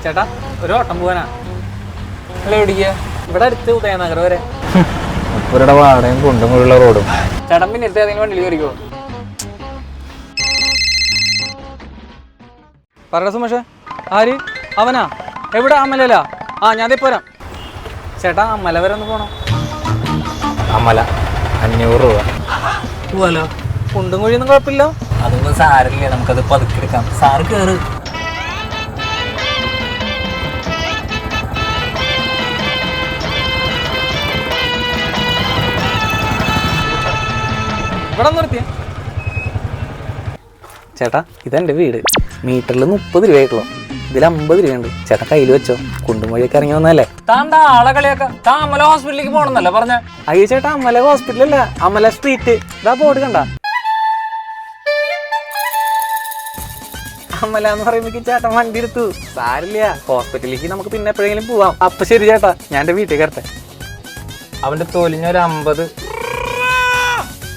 ചേട്ടാ ഒരു ഓട്ടം പോവാനാ. അല്ല എവിടേക്കാ? ഇവിടെ അടുത്ത് ഉദയനഗർ വരെ. മുപ്പരുടെ വാടകയും കുണ്ടും കൂടിയുള്ള റോഡും. ചേട്ടൻ പിന്നെ എടുത്ത് ഏതെങ്കിലും വണ്ടിയിൽ കയറിക്കോ. പറ സുമേഷ്. ആര്? അവനാ? എവിടെ? അമലല്ല. ആ ഞാൻ പോരാം. ചേട്ടാ അമല വരെ ഒന്ന് പോണം. അമല 500 രൂപ. പോവാലോ. കുണ്ടും കുഴിയൊന്നും കുഴപ്പമില്ല. അതൊന്നും സാരില്ല, നമുക്കത് പതുക്കെടുക്കാം. സാറ് കയറ്. ഇവിടെ നിർത്തിയ ചേട്ടാ ഇതെന്റെ വീട്. മീറ്ററിൽ 30 രൂപയായിട്ടുള്ളൂ. ഇതിൽ 50 രൂപയുണ്ട്. ചേട്ടാ കയ്യിൽ വെച്ചോ. കുണ്ടും വഴിയൊക്കെ ഇറങ്ങി വന്നല്ലേ. താണ്ടാ ആളെ കളിയാക്ക. താ അമല ഹോസ്പിറ്റലിലേക്ക് പോകണമെന്നല്ലേ പറഞ്ഞ? അയ്യോ ചേട്ടാ അമല ഹോസ്പിറ്റലല്ല, അമല സ്ട്രീറ്റ്. ഇതാ ബോർഡ് കണ്ട. അമല എന്ന് പറയുമ്പോ ചേട്ടൻ വണ്ടി എടുത്തു. സാരില്ല, ഹോസ്പിറ്റലിലേക്ക് നമുക്ക് പിന്നെ എപ്പോഴെങ്കിലും പോവാം. അപ്പൊ ശരി ചേട്ടാ, ഞാൻ എന്റെ വീട്ടിൽ കയറട്ടെ. അവന്റെ തൊലിഞ്ഞൊരു 50